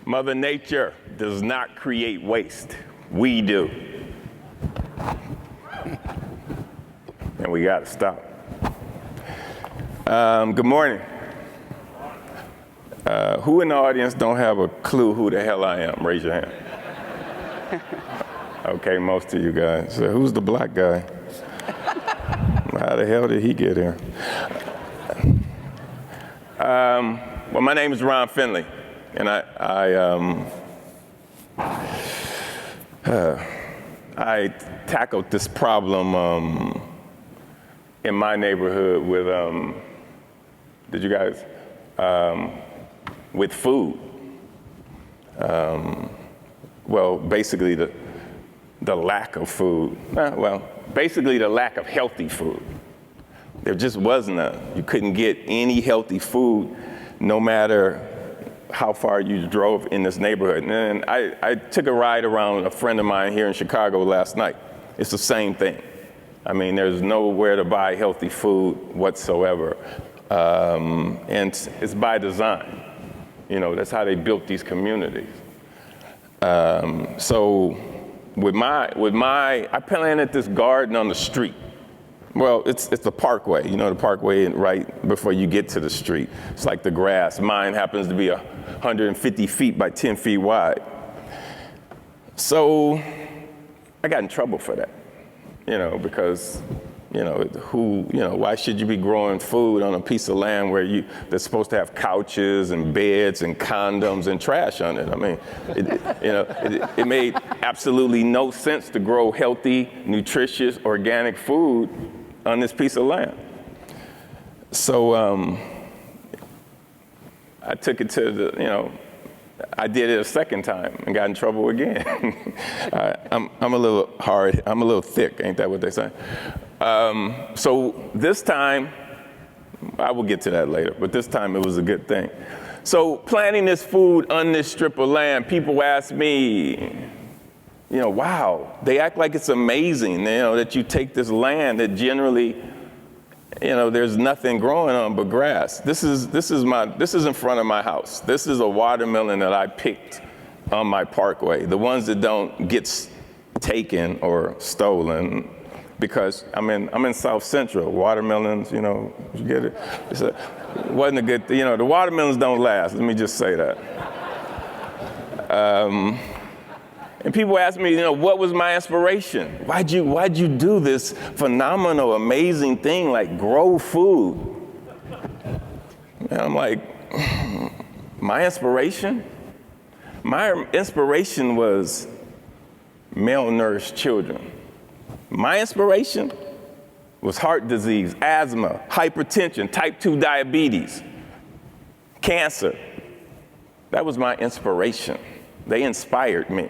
Mother Nature does not create waste. We do. And we got to stop. Good morning. Who in the audience don't have a clue who the hell I am? Raise your hand. Okay, most of you guys. So who's the black guy? How the hell did he get here? Well, my name is Ron Finley, and I tackled this problem in my neighborhood with, did you guys? With food. Well, basically the lack of food. Basically the lack of healthy food. There just wasn't you couldn't get any healthy food no matter how far you drove in this neighborhood. And I took a ride around a friend of mine here in Chicago last night. It's the same thing. I mean, there's nowhere to buy healthy food whatsoever. And it's by design. You know, that's how they built these communities. So I planted this garden on the street. Well, it's the parkway, you know, the parkway right before you get to the street. It's like the grass. Mine happens to be 150 feet by 10 feet wide. So I got in trouble for that, you know, because, you know, why should you be growing food on a piece of land where that's supposed to have couches and beds and condoms and trash on it? I mean, it made absolutely no sense to grow healthy, nutritious, organic food on this piece of land. So I took it to I did it a second time and got in trouble again. I'm a little hard, I'm a little thick, ain't that what they say? So this time, I will get to that later, but this time it was a good thing. So planting this food on this strip of land, people ask me, wow, they act like it's amazing, that you take this land that generally, there's nothing growing on but grass. This is in front of my house. This is a watermelon that I picked on my parkway, the ones that don't get taken or stolen, because I'm in South Central. Watermelons, you get it? It wasn't a good thing. The watermelons don't last. Let me just say that. And people ask me, what was my inspiration? Why'd you do this phenomenal, amazing thing like grow food? And I'm like, my inspiration? My inspiration was malnourished children. My inspiration was heart disease, asthma, hypertension, type 2 diabetes, cancer. That was my inspiration. They inspired me.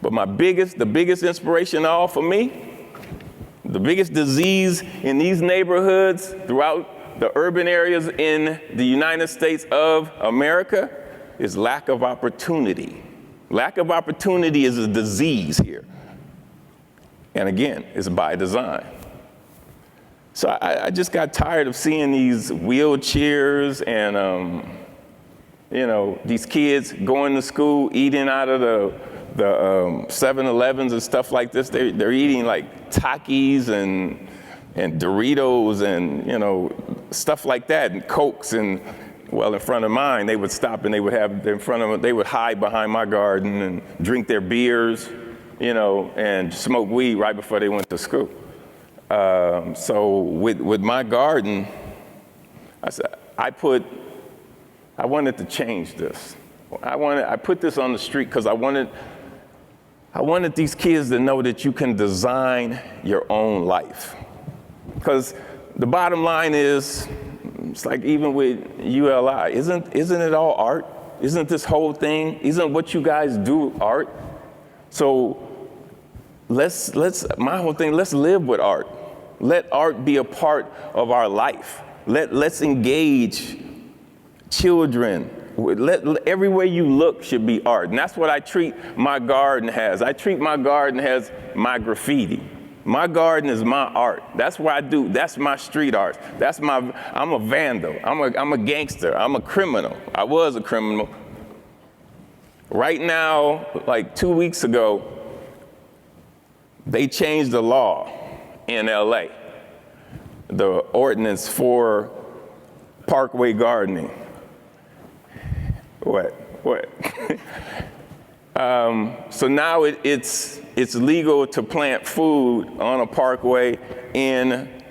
But the biggest inspiration of all for me, the biggest disease in these neighborhoods throughout the urban areas in the United States of America is lack of opportunity. Lack of opportunity is a disease here. And again, it's by design. So I just got tired of seeing these wheelchairs and, these kids going to school, eating out of the 7-Elevens and stuff like this. They're eating like Takis and Doritos and, stuff like that, and Cokes. And, in front of mine, they would stop and they would have in front of them, they would hide behind my garden and drink their beers, and smoke weed right before they went to school. So with my garden, I wanted to change this. I put this on the street because I wanted these kids to know that you can design your own life. Because the bottom line is, it's like even with ULI, isn't it all art? Isn't this whole thing, isn't what you guys do art? So my whole thing, let's live with art. Let art be a part of our life. Let's engage children. Everywhere you look should be art. And that's what I treat my garden as. I treat my garden as my graffiti. My garden is my art. That's what I do. That's my street art. I'm a vandal. I'm a gangster. I'm a criminal. I was a criminal. Right now, like 2 weeks ago, they changed the law in LA, the ordinance for parkway gardening. What? So now it's legal to plant food on a parkway in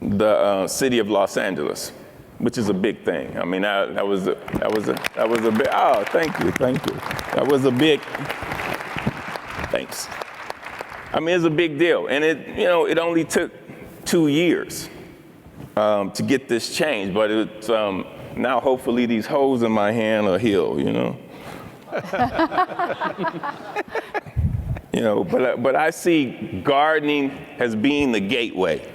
the city of Los Angeles, which is a big thing. I mean, that was a big. Oh, thank you. That was a big. Thanks. I mean, it's a big deal, and it only took 2 years to get this change, but it's now hopefully these holes in my hand are healed. But I see gardening as being the gateway.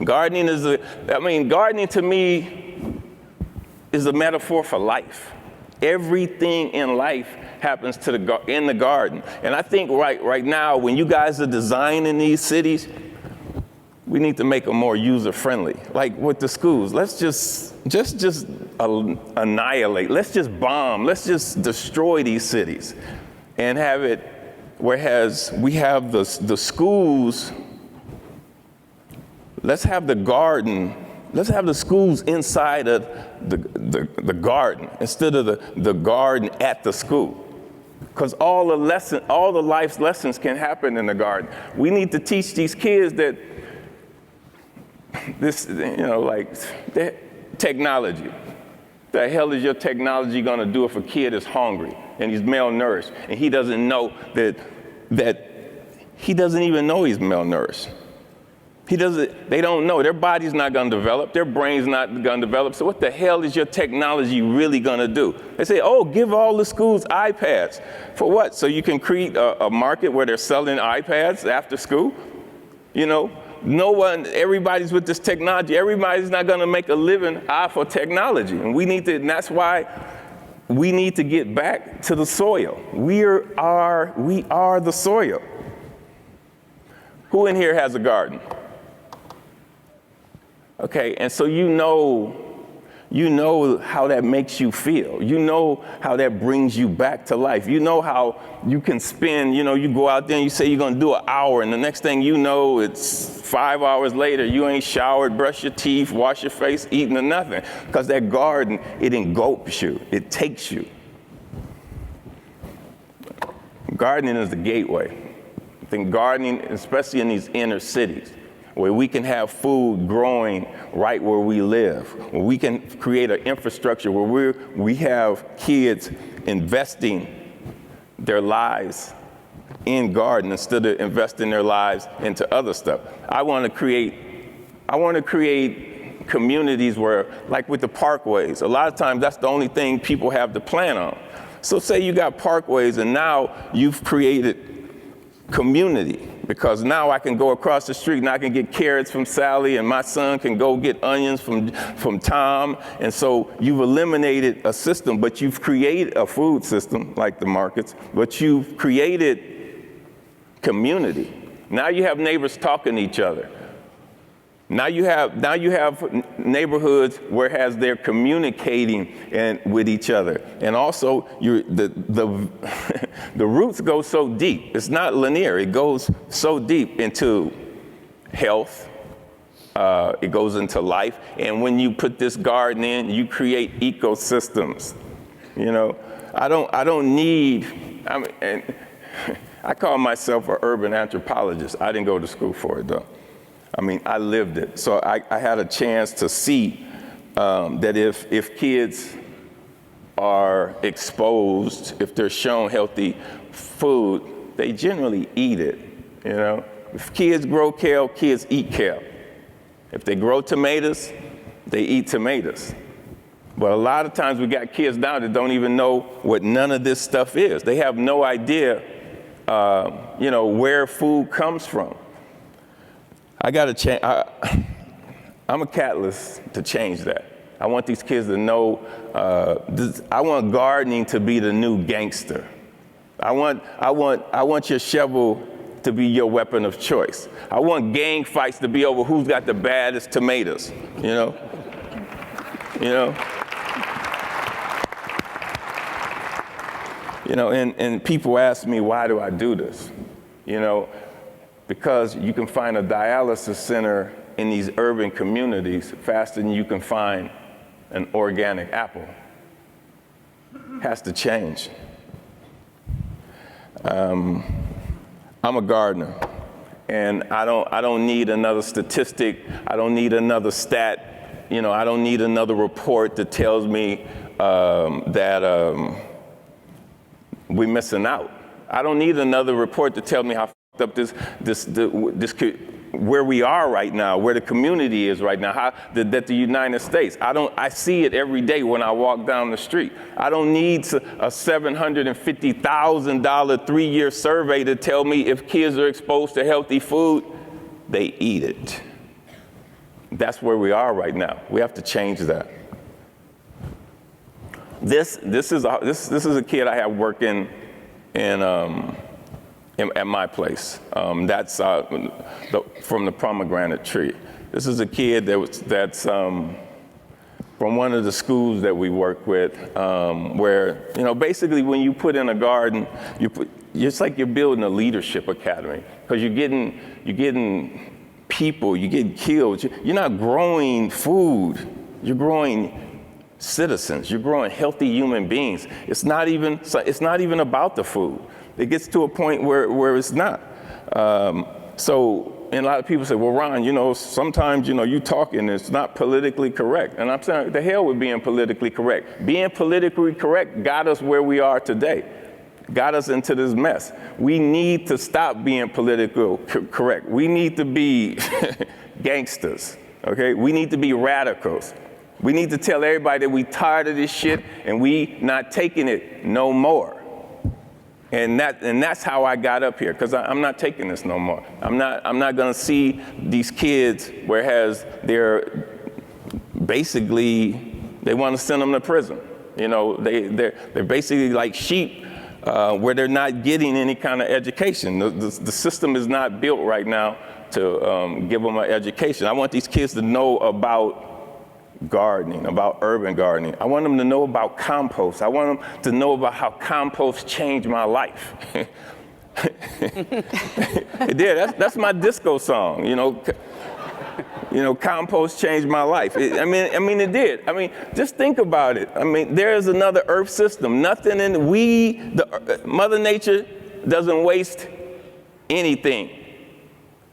Gardening to me is a metaphor for life. Everything in life happens in the garden. And I think right now, when you guys are designing these cities, we need to make them more user-friendly. Like with the schools, let's just annihilate. Let's just bomb. Let's just destroy these cities, and have it. Whereas we have the schools. Let's have the garden. Let's have the schools inside of the garden instead of the garden at the school. Because all the life's lessons can happen in the garden. We need to teach these kids that technology. The hell is your technology going to do if a kid is hungry and he's malnourished and he doesn't know that he doesn't even know he's malnourished? They don't know. Their body's not going to develop. Their brain's not going to develop. So what the hell is your technology really going to do? They say, give all the schools iPads. For what? So you can create a market where they're selling iPads after school? Everybody's with this technology. Everybody's not going to make a living off of technology. And that's why we need to get back to the soil. We are the soil. Who in here has a garden? Okay, and so you know how that makes you feel. You know how that brings you back to life. You know how you can spend, you go out there and you say you're going to do an hour, and the next thing you know, it's 5 hours later. You ain't showered, brushed your teeth, washed your face, eaten or nothing. Because that garden, it engulfs you. It takes you. Gardening is the gateway. I think gardening, especially in these inner cities, where we can have food growing right where we live, where we can create an infrastructure where we have kids investing their lives in garden instead of investing their lives into other stuff. I want to create communities where, like with the parkways, a lot of times that's the only thing people have to plan on. So say you got parkways and now you've created community, because now I can go across the street and I can get carrots from Sally, and my son can go get onions from Tom. And so you've eliminated a system, but you've created a food system like the markets, but you've created community. Now you have neighbors talking to each other. Now you have neighborhoods whereas they're communicating with each other, and also the roots go so deep. It's not linear. It goes so deep into health. It goes into life, and when you put this garden in, you create ecosystems. I don't need. I call myself an urban anthropologist. I didn't go to school for it though. I lived it. So I had a chance to see that if kids are exposed, if they're shown healthy food, they generally eat it, If kids grow kale, kids eat kale. If they grow tomatoes, they eat tomatoes. But a lot of times we got kids now that don't even know what none of this stuff is. They have no idea, where food comes from. I got to change. I'm a catalyst to change that. I want these kids to know. I want gardening to be the new gangster. I want your shovel to be your weapon of choice. I want gang fights to be over who's got the baddest tomatoes. You know, and people ask me, why do I do this? You know, because you can find a dialysis center in these urban communities faster than you can find an organic apple. Has to change. I'm a gardener, and I don't need another statistic. I don't need another stat. You know, I don't need another report that tells me that we're missing out. I don't need another report to tell me how fucked up this where we are right now, where the community is right now, that the United States. I see it every day when I walk down the street. I don't need a $750,000 3-year survey to tell me if kids are exposed to healthy food, they eat it. That's where we are right now. We have to change that. This is a kid I have working at my place. That's from the pomegranate tree. This is a kid that's from one of the schools that we work with, where, you know, basically when you put in a garden, it's like you're building a leadership academy, because you're getting people, you're getting killed. You're not growing food, you're growing citizens, you're growing healthy human beings. It's not even about the food. It gets to a point where it's not. And a lot of people say, well, Ron, you know, sometimes, you know, you talking, it's not politically correct. And I'm saying, the hell with being politically correct. Being politically correct got us where we are today, got us into this mess. We need to stop being politically correct. We need to be gangsters, okay? We need to be radicals. We need to tell everybody that we tired of this shit and we not taking it no more. And that's how I got up here, because I'm not taking this no more. I'm not gonna see these kids, whereas they're basically, they want to send them to prison. You know, they're basically like sheep, where they're not getting any kind of education. The system is not built right now to give them an education. I want these kids to know about gardening, about urban gardening. I want them to know about compost. I want them to know about how compost changed my life. It did. That's my disco song. You know, compost changed my life. I mean, it did. I mean, just think about it. I mean, there is another earth system. Nothing in Mother Nature doesn't waste anything.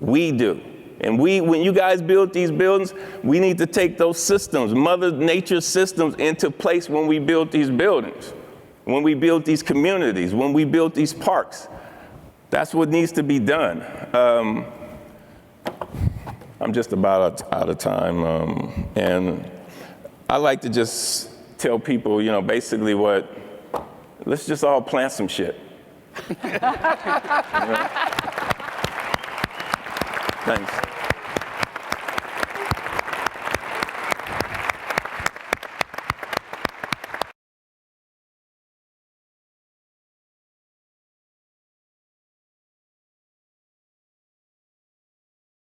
We do. And when you guys build these buildings, we need to take those systems, Mother Nature systems, into place when we build these buildings, when we build these communities, when we build these parks. That's what needs to be done. I'm just about out of time. And I like to just tell people, you know, basically let's just all plant some shit. You know? Thanks.